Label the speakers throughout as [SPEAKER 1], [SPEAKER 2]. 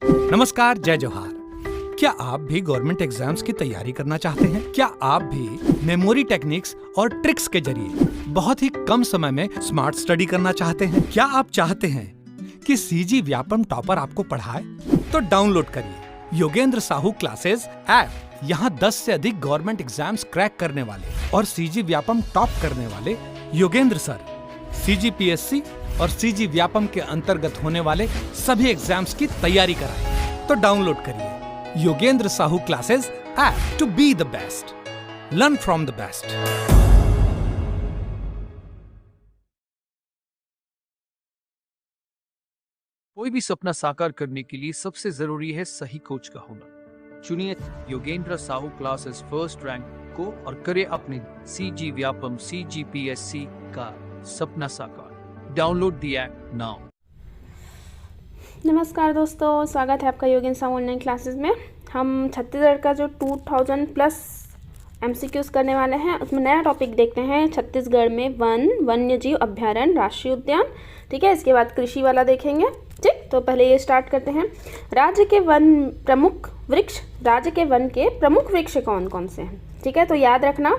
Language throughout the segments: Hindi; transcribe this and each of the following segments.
[SPEAKER 1] नमस्कार, जय जोहार। क्या आप भी गवर्नमेंट एग्जाम्स की तैयारी करना चाहते हैं? क्या आप भी मेमोरी टेक्निक्स और ट्रिक्स के जरिए बहुत ही कम समय में स्मार्ट स्टडी करना चाहते हैं? क्या आप चाहते हैं कि सीजी व्यापम टॉपर आपको पढ़ाए? तो डाउनलोड करिए योगेंद्र साहू क्लासेस ऐप। यहाँ 10 से अधिक गवर्नमेंट एग्जाम्स क्रैक करने वाले और सीजी व्यापम टॉप करने वाले योगेंद्र सर सीजीपीएससी और सीजी व्यापम के अंतर्गत होने वाले सभी एग्जाम्स की तैयारी कराएं। तो डाउनलोड करिए Yogendra Sahu classes app to be the best, learn from the best.
[SPEAKER 2] कोई भी सपना साकार करने के लिए सबसे जरूरी है सही कोच का होना। चुनिए Yogendra Sahu classes first rank को और करे अपने सीजी व्यापम सीजीपीएससी का सपना साकार। Download the app now.
[SPEAKER 3] नमस्कार दोस्तों, स्वागत है आपका योगेंद्र साहू ऑनलाइन क्लासेस में। हम छत्तीसगढ़ का जो 2000 प्लस एमसीक्यूज करने वाले हैं उसमें नया टॉपिक देखते हैं। छत्तीसगढ़ में वन, वन्य जीव अभ्यारण्य, राष्ट्रीय उद्यान, ठीक है। इसके बाद कृषि वाला देखेंगे, ठीक। तो पहले ये स्टार्ट करते हैं। राज्य के वन के प्रमुख वृक्ष कौन कौन से हैं, ठीक है। तो याद रखना,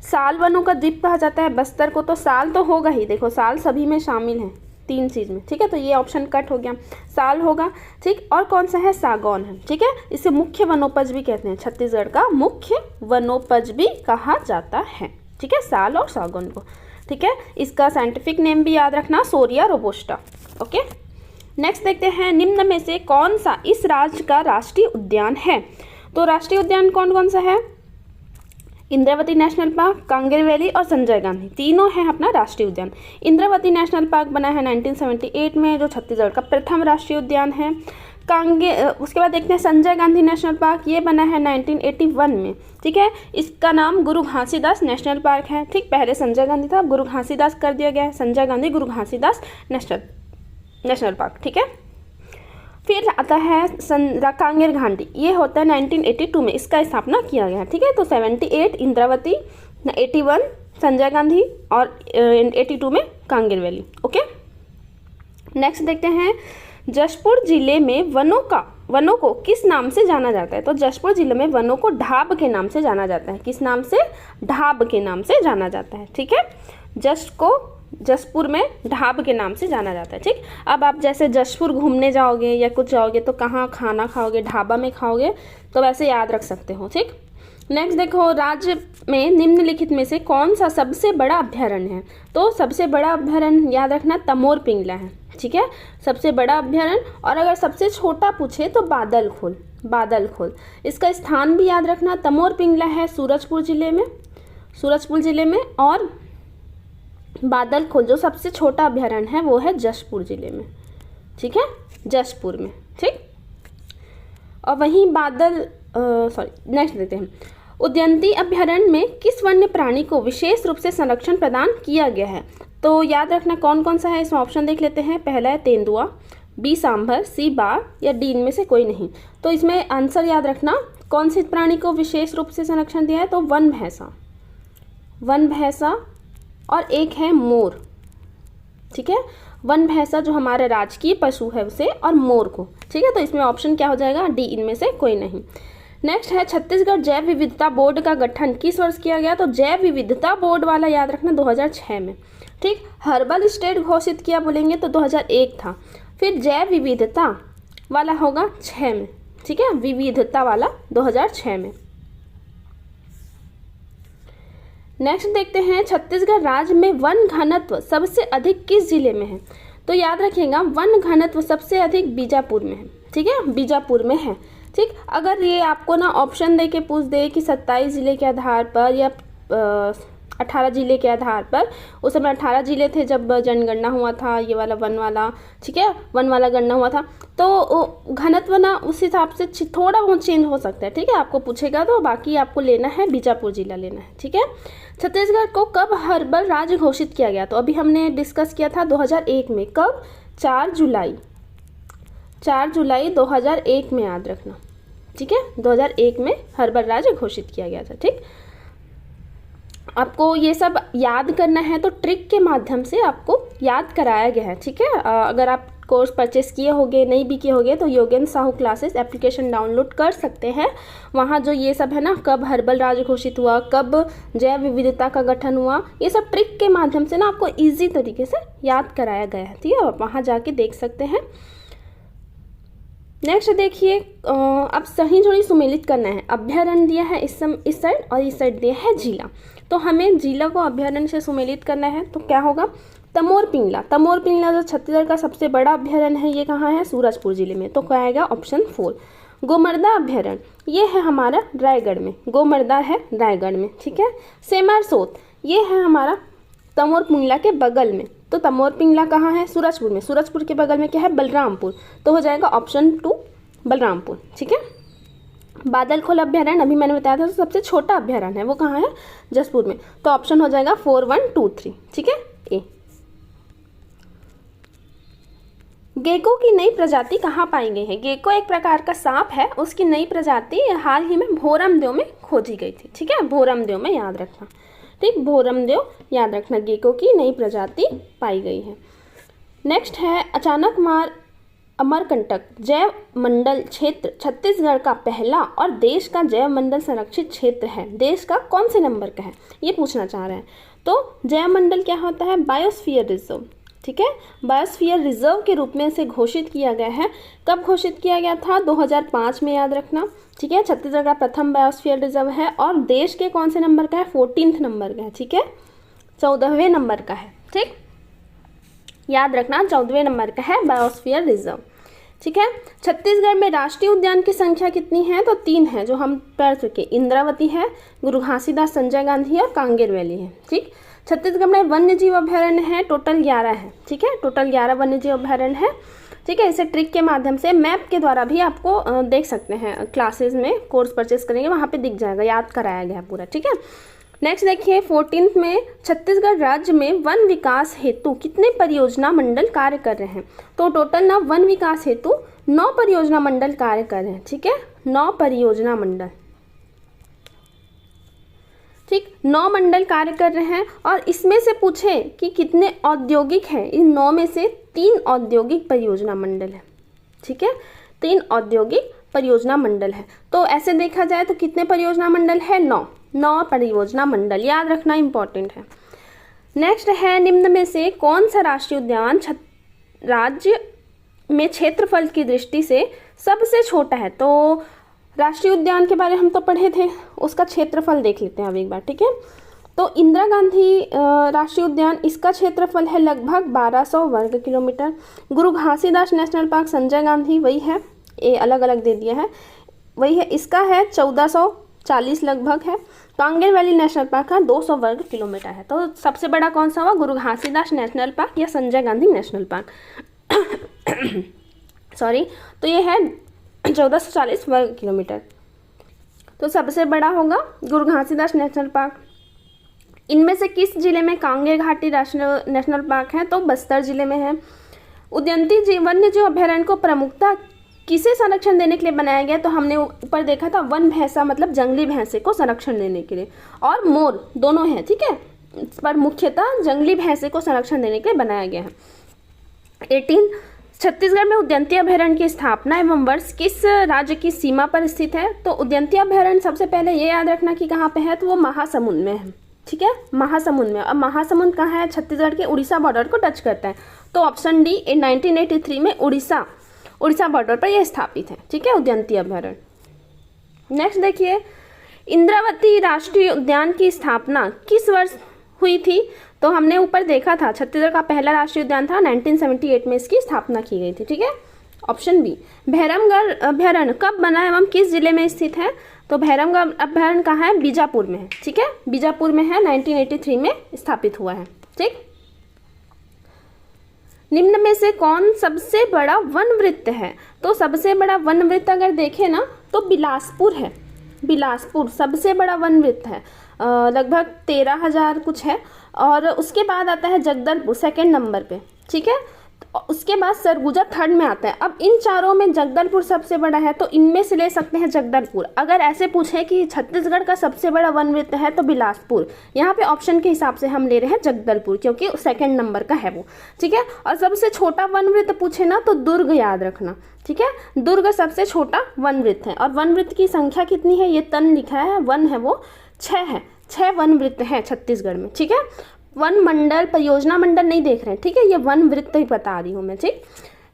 [SPEAKER 3] साल वनों का द्वीप कहा जाता है बस्तर को। तो साल तो होगा ही, देखो साल सभी में शामिल है, 3 चीज में, ठीक है। तो ये ऑप्शन कट हो गया, साल होगा, ठीक। और कौन सा है? सागौन है, ठीक है। इसे मुख्य वनोपज भी कहते हैं, छत्तीसगढ़ का मुख्य वनोपज भी कहा जाता है, ठीक है, साल और सागौन को, ठीक है। इसका साइंटिफिक नेम भी याद रखना, सोरिया रोबोस्टा, ओके। नेक्स्ट देखते हैं, निम्न में से कौन सा इस राज्य का राष्ट्रीय उद्यान है? तो राष्ट्रीय उद्यान कौन कौन सा है? Indravati national park, Kanger valley और संजय गांधी, तीनों है अपना राष्ट्रीय उद्यान। इंद्रावती नेशनल पार्क बना है 1978 में, जो छत्तीसगढ़ का प्रथम राष्ट्रीय उद्यान है। उसके बाद देखते हैं संजय गांधी नेशनल पार्क, ये बना है 1981 में, ठीक है। इसका नाम गुरु घासीदास नेशनल पार्क है, ठीक। पहले संजय गांधी था, गुरु घासीदास कर दिया गया है, संजय गांधी गुरु घासीदास नेशनल पार्क, ठीक है। फिर आता है कांगेर घाटी, ये होता है 1982 में, इसका स्थापना किया गया है, ठीक है। तो 78 इंद्रावती, 81 संजय गांधी और 82 में कांगेर वैली, ओके। नेक्स्ट देखते हैं, जशपुर जिले में वनों को किस नाम से जाना जाता है? तो जशपुर जिले में वनों को ढाब के नाम से जाना जाता है। किस नाम से? ढाब के नाम से जाना जाता है, ठीक है। जशपुर में ढाब के नाम से जाना जाता है, ठीक। अब आप जैसे जशपुर घूमने जाओगे या कुछ जाओगे तो कहाँ खाना खाओगे? ढाबा में खाओगे, तो वैसे याद रख सकते हो, ठीक। नेक्स्ट देखो, राज्य में निम्नलिखित में से कौन सा सबसे बड़ा अभ्यारण्य है? तो सबसे बड़ा अभ्यारण्य याद रखना तमोर पिंगला है, ठीक है, सबसे बड़ा अभ्यारण्य। और अगर सबसे छोटा पूछे तो बादल खोल। इसका स्थान भी याद रखना, तमोर पिंगला है सूरजपुर जिले में और बादल खोल जो सबसे छोटा अभ्यारण्य है वो है जशपुर जिले में, ठीक है, जशपुर में, ठीक। और वहीं नेक्स्ट देखते हैं, उदयंती अभ्यारण्य में किस वन्य प्राणी को विशेष रूप से संरक्षण प्रदान किया गया है? तो याद रखना कौन कौन सा है, इसमें ऑप्शन देख लेते हैं। पहला है तेंदुआ, बी सांभर, सी बाघ या डी इनमें से कोई नहीं। तो इसमें आंसर याद रखना, कौन से प्राणी को विशेष रूप से संरक्षण दिया है? तो वन भैंसा और एक है मोर, ठीक है। वन भैंसा जो हमारे राजकीय पशु है उसे, और मोर को, ठीक है। तो इसमें ऑप्शन क्या हो जाएगा? डी इनमें से कोई नहीं। नेक्स्ट है, छत्तीसगढ़ जैव विविधता बोर्ड का गठन किस वर्ष किया गया? तो जैव विविधता बोर्ड वाला याद रखना 2006 में, ठीक। हर्बल स्टेट घोषित किया बोलेंगे तो 2001 था। फिर जैव विविधता वाला होगा 6 में, ठीक है, विविधता वाला 2006 में। नेक्स्ट देखते हैं, छत्तीसगढ़ राज्य में वन घनत्व सबसे अधिक किस जिले में है? तो याद रखिएगा, वन घनत्व सबसे अधिक बीजापुर में है, ठीक है, बीजापुर में है, ठीक। अगर ये आपको ना ऑप्शन दे के पूछ दे कि 27 जिले के आधार पर या 18 जिले के आधार पर, उस समय 18 जिले थे जब जनगणना हुआ था, ये वाला वन वाला गणना हुआ था, तो घनत्व ना उस हिसाब से थोड़ा बहुत चेंज हो सकता है, ठीक है। आपको पूछेगा तो बाकी आपको लेना है बीजापुर जिला लेना है, ठीक है। छत्तीसगढ़ को कब हर्बल राज्य घोषित किया गया? तो अभी हमने डिस्कस किया था 2001 में। कब? 4 जुलाई 2001 में, याद रखना, ठीक है। 2001 में हर्बल राज्य घोषित किया गया था, ठीक। आपको ये सब याद करना है तो ट्रिक के माध्यम से आपको याद कराया गया है, ठीक है। अगर आप कोर्स परचेस किए होंगे, नहीं भी किए होंगे तो Yogendra Sahu classes application download कर सकते हैं। वहाँ जो ये सब है ना, कब हर्बल राज्य घोषित हुआ, कब जैव विविधता का गठन हुआ, ये सब ट्रिक के माध्यम से ना आपको ईजी तरीके से याद कराया गया है। ठीक है, आप वहाँ जाके देख सकते हैं। नेक्स्ट देखिए, अब सही जोड़ी सुमेलित करना है। अभ्यारण्य दिया है इस साइड और इस साइड दिया है जिला, तो हमें जिला को अभ्यारण्य से सुमेलित करना है। तो क्या होगा, तमोर पिंगला। तमोर पिंगला जो छत्तीसगढ़ का सबसे बड़ा अभ्यारण्य है, ये कहाँ है, सूरजपुर जिले में, तो क्या आएगा ऑप्शन 4। गोमर्दा अभ्यारण्य, ये है हमारा रायगढ़ में, गोमर्दा है रायगढ़ में। ठीक है, सेमार सोत, ये है हमारा तमोर पिंगला के बगल में, तो तमोर पिंगला कहाँ है, सूरजपुर में, सूरजपुर के बगल में क्या है, बलरामपुर, तो हो जाएगा ऑप्शन 2 बलरामपुर। ठीक है, बादलखोल अभ्यारण्य अभी मैंने बताया था, तो सबसे छोटा अभ्यारण्य है, वो कहाँ है, जसपुर में, तो ऑप्शन हो जाएगा 4, 1, 2, 3। ठीक है, ए। गेको की नई प्रजाति कहाँ पाई गई है। गेको एक प्रकार का सांप है, उसकी नई प्रजाति हाल ही में भोरमदेव में खोजी गई थी। ठीक है, भोरमदेव में, याद रखना। ठीक, भोरमदेव याद रखना, गेको की नई प्रजाति पाई गई है। नेक्स्ट है अचानक मार अमरकंटक जैव मंडल क्षेत्र छत्तीसगढ़ का पहला और देश का जैव मंडल संरक्षित क्षेत्र है। देश का कौन से नंबर का है, ये पूछना चाह रहे हैं। तो जैव मंडल क्या होता है, बायोस्फीयर रिजर्व। ठीक है, बायोस्फीयर रिजर्व के रूप में इसे घोषित किया गया है। कब घोषित किया गया था, 2005 में, याद रखना। ठीक है, छत्तीसगढ़ का प्रथम बायोस्फीयर रिजर्व है और देश के कौन से नंबर का है, 14th नंबर का है। ठीक है, 14वें नंबर का है। ठीक, याद रखना, 14वें नंबर का है बायोस्फीयर रिजर्व। ठीक है, छत्तीसगढ़ में राष्ट्रीय उद्यान की संख्या कितनी है, तो 3 है, जो हम पढ़ चुके। इंद्रावती है, गुरु घासीदास, संजय गांधी और कांगेर वैली है। ठीक, छत्तीसगढ़ में वन्य जीव अभ्यारण्य है, टोटल 11 है। ठीक है, टोटल 11 वन्य जीव अभ्यारण्य है। ठीक है, इसे ट्रिक के माध्यम से मैप के द्वारा भी आपको देख सकते हैं, क्लासेस में कोर्स परचेस करेंगे वहाँ पे दिख जाएगा, याद कराया गया पूरा। ठीक है, नेक्स्ट देखिए 14th में, छत्तीसगढ़ राज्य में वन विकास हेतु कितने परियोजना मंडल कार्य कर रहे हैं। तो टोटल ना वन विकास हेतु 9 परियोजना मंडल कार्य कर रहे हैं। ठीक है, 9 परियोजना मंडल। ठीक, 9 मंडल कार्य कर रहे हैं और इसमें से पूछे कि कितने औद्योगिक हैं, इन 9 में से 3 औद्योगिक परियोजना मंडल है। ठीक है, 3 औद्योगिक परियोजना मंडल है। तो ऐसे देखा जाए तो कितने परियोजना मंडल है, 9 परियोजना मंडल, याद रखना इंपॉर्टेंट है। नेक्स्ट है, निम्न में से कौन सा राष्ट्रीय उद्यान राज्य में क्षेत्रफल की दृष्टि से सबसे छोटा है। तो राष्ट्रीय उद्यान के बारे में हम तो पढ़े थे, उसका क्षेत्रफल देख लेते हैं अब एक बार। ठीक है, तो इंदिरा गांधी राष्ट्रीय उद्यान, इसका क्षेत्रफल है लगभग 1200 वर्ग किलोमीटर। गुरु घासीदास नेशनल पार्क, संजय गांधी, वही है, ये अलग अलग दे दिया है, वही है, इसका है 1440 लगभग है। कांगेर वैली नेशनल पार्क का 200 वर्ग किलोमीटर है। तो सबसे बड़ा कौन सा हुआ, गुरु घासीदास नेशनल पार्क या Sanjay Gandhi national park sorry, तो ये है 1440 वर्ग किलोमीटर। तो सबसे बड़ा होगा गुरु घासीदास नेशनल पार्क। इनमें से किस जिले में कांगेर घाटी नेशनल पार्क है, तो बस्तर जिले में है। उद्यानिकी वन्य जीव अभ्यारण्य को प्रमुखता किसे संरक्षण देने के लिए बनाया गया, तो हमने ऊपर देखा था वन भैंसा मतलब जंगली भैंसे को संरक्षण देने के लिए, और मोर दोनों है। ठीक है, पर मुख्यतः जंगली भैंसे को संरक्षण देने के लिए बनाया गया है। 18 छत्तीसगढ़ में उद्यानिकी अभ्यारण्य की स्थापना एवं वर्ष किस राज्य की सीमा पर स्थित है। तो उद्यानिकी अभ्यारण्य सबसे पहले ये याद रखना कि कहाँ पे है, तो वो महासमुंद में है। ठीक है, महासमुंद में। अब महासमुंद कहाँ है, छत्तीसगढ़ के उड़ीसा बॉर्डर को टच करता है, तो ऑप्शन डी 1983 में उड़ीसा बॉर्डर पर यह स्थापित है। ठीक है, उद्यानिकी अभ्यारण्य। नेक्स्ट देखिए, इंद्रावती राष्ट्रीय उद्यान की स्थापना किस वर्ष हुई थी, तो हमने ऊपर देखा था छत्तीसगढ़ का पहला राष्ट्रीय उद्यान था, 1978 में इसकी स्थापना की गई थी। ठीक है, ऑप्शन बी। भैरमगढ़ अभ्यारण्य कब बना एवं किस जिले में स्थित है, तो भैरमगढ़ अभ्यारण्य कहाँ है, बीजापुर में है। ठीक है, बीजापुर में है, 1983 में स्थापित हुआ है। ठीक, निम्न में से कौन सबसे बड़ा वन वृत्त है, तो सबसे बड़ा वन वृत्त अगर देखें ना तो बिलासपुर है। बिलासपुर सबसे बड़ा वन वृत्त है, लगभग 13,000 कुछ है, और उसके बाद आता है जगदलपुर सेकंड नंबर पे। ठीक है, और उसके बाद सरगुजा थर्ड में आता है। अब इन चारों में जगदलपुर सबसे बड़ा है, तो इनमें से ले सकते हैं जगदलपुर। अगर ऐसे पूछे कि छत्तीसगढ़ का सबसे बड़ा वन वृत्त है तो बिलासपुर, यहाँ पे ऑप्शन के हिसाब से हम ले रहे हैं जगदलपुर क्योंकि सेकंड नंबर का है वो, ठीक है। और सबसे छोटा वन वृत्त पूछे ना तो दुर्ग याद रखना, ठीक है। दुर्ग सबसे छोटा वन वृत्त है। और वन वृत्त की संख्या कितनी है, ये तन लिखा है, वन है वो 6 है, 6 वन वृत्त हैं छत्तीसगढ़ में, ठीक है। वन मंडल, परियोजना मंडल नहीं देख रहे हैं, ठीक है, ये वन वृत्त ही बता रही हूँ मैं, ठीक।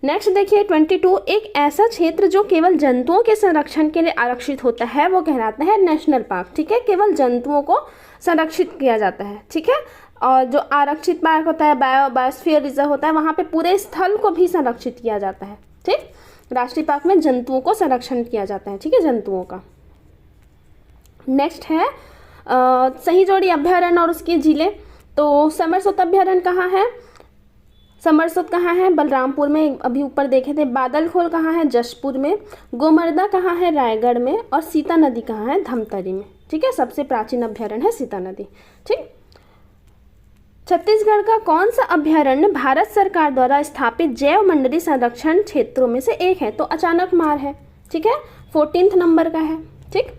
[SPEAKER 3] नेक्स्ट देखिए 22, एक ऐसा क्षेत्र जो केवल जंतुओं के संरक्षण के लिए आरक्षित होता है वो कहलाता है नेशनल पार्क, ठीक है। केवल जंतुओं को संरक्षित किया जाता है, ठीक है। और जो आरक्षित पार्क होता है, बायोस्फीयर रिजर्व होता है, वहाँ पे पूरे स्थल को भी संरक्षित किया जाता है, ठीक। राष्ट्रीय पार्क में जंतुओं को संरक्षण किया जाता है, ठीक है, जंतुओं का। नेक्स्ट है सही जोड़ी अभ्यारण्य और उसके जिले। तो समरसोत अभ्यारण्य कहाँ है, समरसोत कहाँ है, बलरामपुर में, अभी ऊपर देखे थे। बादलखोल कहाँ है, जशपुर में। गोमर्दा कहाँ है, रायगढ़ में। और सीता नदी कहाँ है, धमतरी में, ठीक है। सबसे प्राचीन अभ्यारण्य है सीता नदी, ठीक। छत्तीसगढ़ का कौन सा अभ्यारण्य भारत सरकार द्वारा स्थापित जैव मंडलीय संरक्षण क्षेत्रों में से एक है, तो अचानक मार है, ठीक है, 14 नंबर का है, ठीक।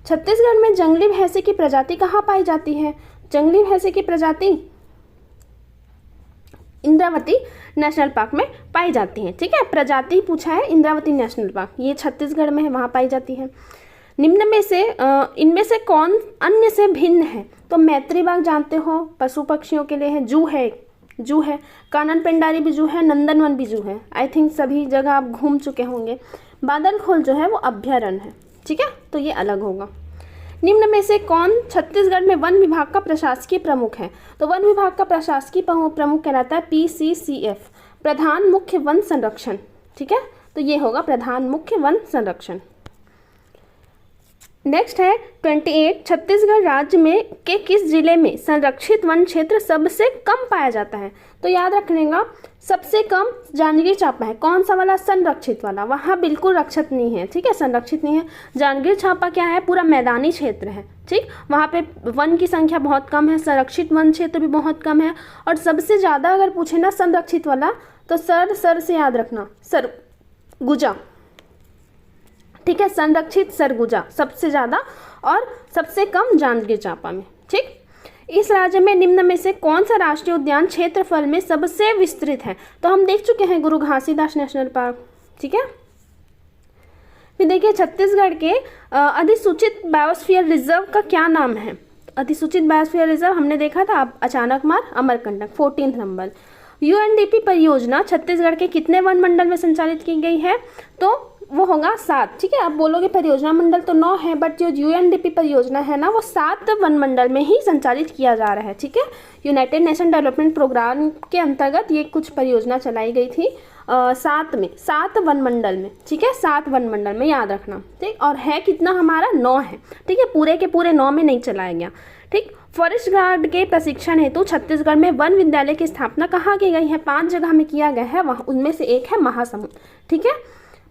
[SPEAKER 3] छत्तीसगढ़ में जंगली भैंसे की प्रजाति कहाँ पाई जाती है, जंगली भैंसे की प्रजाति इंद्रावती नेशनल पार्क में पाई जाती है, ठीक है। प्रजाति पूछा है, इंद्रावती नेशनल पार्क, ये छत्तीसगढ़ में है, वहाँ पाई जाती है। निम्न में से इनमें से कौन अन्य से भिन्न है, तो मैत्री बाग जानते हो, पशु पक्षियों के लिए है। जू है, कानन पेंडारी भी जू है, नंदनवन भी जू है। आई थिंक सभी जगह आप घूम चुके होंगे। बादलखोल जो है वो अभ्यारण्य है, ठीक है, तो ये अलग होगा। निम्न में से कौन छत्तीसगढ़ में वन विभाग का प्रशासकीय प्रमुख है, तो वन विभाग का प्रशासकीय प्रमुख कहलाता है PCCF, प्रधान मुख्य वन संरक्षण, ठीक है, तो ये होगा प्रधान मुख्य वन संरक्षण। नेक्स्ट है 28, छत्तीसगढ़ राज्य में के किस जिले में संरक्षित वन क्षेत्र सबसे कम पाया जाता है, तो याद रखनेगा सबसे कम जांजगीर चांपा है। कौन सा वाला, संरक्षित वाला, वहाँ बिल्कुल रक्षित नहीं है, ठीक है, संरक्षित नहीं है। जांजगीर चांपा क्या है, पूरा मैदानी क्षेत्र है, ठीक, वहाँ पे वन की संख्या बहुत कम है, संरक्षित वन क्षेत्र भी बहुत कम है। और सबसे ज़्यादा अगर पूछे ना संरक्षित वाला, तो सर से याद रखना, सरगुजा, ठीक है, संरक्षित सरगुजा सबसे ज़्यादा और सबसे कम जांजगीर चांपा में, ठीक। इस राज्य में निम्न में से कौन सा राष्ट्रीय उद्यान क्षेत्रफल में सबसे विस्तृत है, तो हम देख चुके हैं गुरु घासीदास नेशनल पार्क, ठीक है। फिर देखिए छत्तीसगढ़ के अधिसूचित बायोस्फीयर रिजर्व का क्या नाम है, अधिसूचित बायोस्फीयर रिजर्व हमने देखा था, अचानक मार, अमरकंटक, 14 नंबर। UNDP परियोजना छत्तीसगढ़ के कितने वन मंडल में संचालित की गई है, तो वो होगा 7, ठीक है। आप बोलोगे परियोजना मंडल तो 9 है, बट जो UNDP परियोजना है ना वो 7 वन मंडल में ही संचालित किया जा रहा है, ठीक है। यूनाइटेड नेशन डेवलपमेंट प्रोग्राम के अंतर्गत ये कुछ परियोजना चलाई गई थी 7 वन मंडल में, ठीक है, 7 वन मंडल में, याद रखना, ठीक। और है कितना हमारा, 9 है, ठीक है, पूरे के पूरे 9 में नहीं चलाया गया, ठीक। फॉरेस्ट गार्ड के प्रशिक्षण हेतु छत्तीसगढ़ में वन विद्यालय की स्थापना कहाँ की गई है, 5 जगह में किया गया है, वहाँ उनमें से एक है महासमुंद, ठीक है,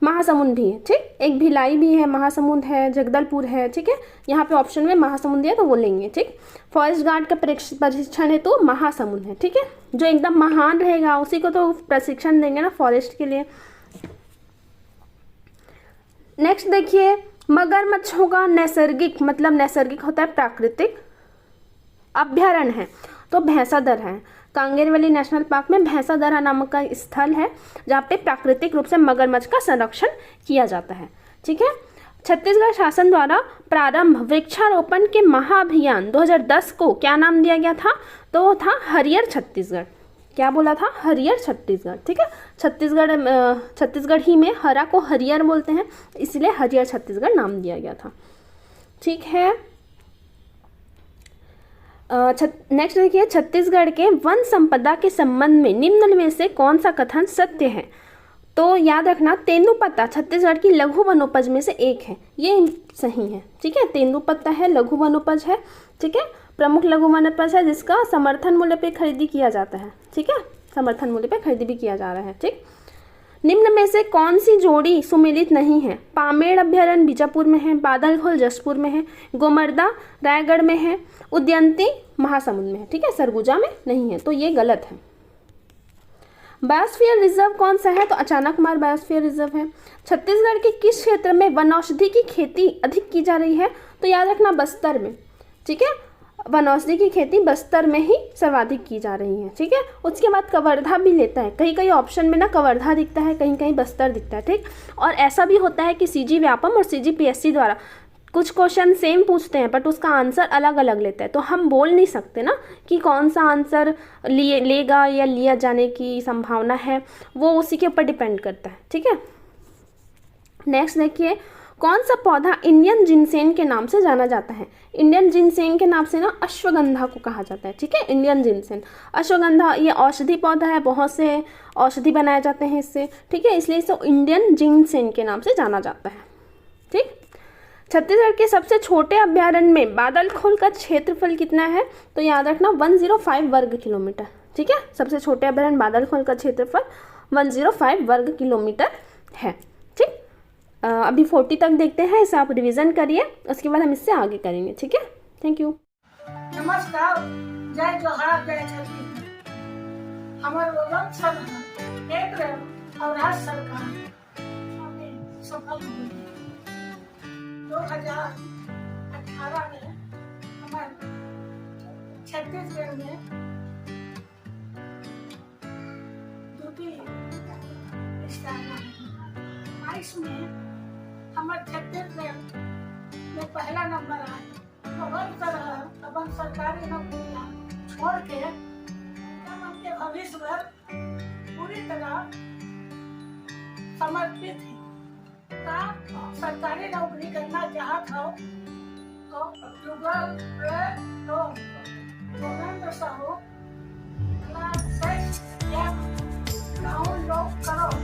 [SPEAKER 3] महासमुंद भी है, ठीक, एक भिलाई भी है, महासमुंद है, जगदलपुर है, ठीक है, यहाँ पे ऑप्शन में महासमुंद दिया तो वो लेंगे, ठीक। फॉरेस्ट गार्ड का प्रशिक्षण है तो महासमुंद है, ठीक है, जो एकदम महान रहेगा उसी को तो प्रशिक्षण देंगे ना फॉरेस्ट के लिए। नेक्स्ट देखिए मगरमच्छ होगा नैसर्गिक, मतलब नैसर्गिक होता है प्राकृतिक, अभ्यारण्य है तो भैंसादर है। कांगेर वैली नेशनल पार्क में भैंसादरा नामक का स्थल है जहाँ पे प्राकृतिक रूप से मगरमच्छ का संरक्षण किया जाता है, ठीक है। छत्तीसगढ़ शासन द्वारा प्रारंभ वृक्षारोपण के महाअभियान 2010 को क्या नाम दिया गया था, तो वो था हरियर छत्तीसगढ़। क्या बोला था, हरियर छत्तीसगढ़, ठीक है। छत्तीसगढ़ ही में हरा को हरियर बोलते हैं, इसलिए हरियर छत्तीसगढ़ नाम दिया गया था, ठीक है। नेक्स्ट देखिए छत्तीसगढ़ के वन संपदा के संबंध में निम्न में से कौन सा कथन सत्य है, तो याद रखना तेंदुपत्ता छत्तीसगढ़ की लघु वनोपज में से एक है, ये सही है, ठीक है। तेंदुपत्ता है, लघु वनोपज है, ठीक है, प्रमुख लघु वनोपज है जिसका समर्थन मूल्य पे खरीदी किया जाता है, ठीक है, समर्थन मूल्य पे खरीदी भी किया जा रहा है, ठीक। निम्न में से कौन सी जोड़ी सुमेलित नहीं है, पामेड़ अभ्यारण्य बीजापुर में है, बादलखोल जशपुर में है, गोमर्दा रायगढ़ में है, उदयंती महासमुंद में है, ठीक है, सरगुजा में नहीं है, तो ये गलत है। बायोस्फीयर रिजर्व कौन सा है? तो अचानकमार बायोस्फीयर रिजर्व है। छत्तीसगढ़ के किस क्षेत्र में वनौषधि की खेती अधिक की जा रही है? तो याद रखना बस्तर में, ठीक है, वनौषधि की खेती बस्तर में ही सर्वाधिक की जा रही है, ठीक है। उसके बाद कवर्धा भी लेता है, कहीं कहीं ऑप्शन में ना कवर्धा दिखता है, कहीं कहीं बस्तर दिखता है, ठीक। और ऐसा भी होता है कि सीजी व्यापम और सीजीपीएससी द्वारा कुछ क्वेश्चन सेम पूछते हैं बट उसका आंसर अलग अलग लेता है, तो हम बोल नहीं सकते ना कि कौन सा आंसर लेगा या लिया जाने की संभावना है, वो उसी के ऊपर डिपेंड करता है, ठीक है। नेक्स्ट देखिए, कौन सा पौधा इंडियन जिनसेन के नाम से जाना जाता है? इंडियन जिनसेन के नाम से ना अश्वगंधा को कहा जाता है, ठीक है। इंडियन जिनसेन, अश्वगंधा ये औषधि पौधा है, बहुत से औषधि बनाए जाते हैं इससे, ठीक है, इसलिए इसे इंडियन जिनसेन के नाम से जाना जाता है, ठीक। छत्तीसगढ़ के सबसे छोटे अभ्यारण्य में बादलखोल का क्षेत्रफल कितना है? तो याद रखना 105 वर्ग किलोमीटर, ठीक है। सबसे छोटे अभ्यारण्य बादलखोल का क्षेत्रफल 105 वर्ग किलोमीटर है, ठीक। अभी 40 तक देखते हैं, इसे आप रिवीजन करिए, उसके बाद हम इससे आगे करेंगे, ठीक है। Thank you.
[SPEAKER 4] नमस्कार, जय जोहार, जय छत्तीसगढ़। हमारे लोगन सब केंद्र और राज्य सरकार हमें सफल हुई। 2018 में हमारे छत्तीसगढ़ में द्वितीय स्थान 22 में हमारे छत्तीसगढ़ में पहला नंबर आया। तो हर तरह अपन सरकारी नौकरियां छोड़ के हम अपने भविष्य पर पूरी तरह समर्पित है। सरकारी नौकरी करना चाहत हो तो गूगल पे तो गोविंद साहू डाउनलोड करो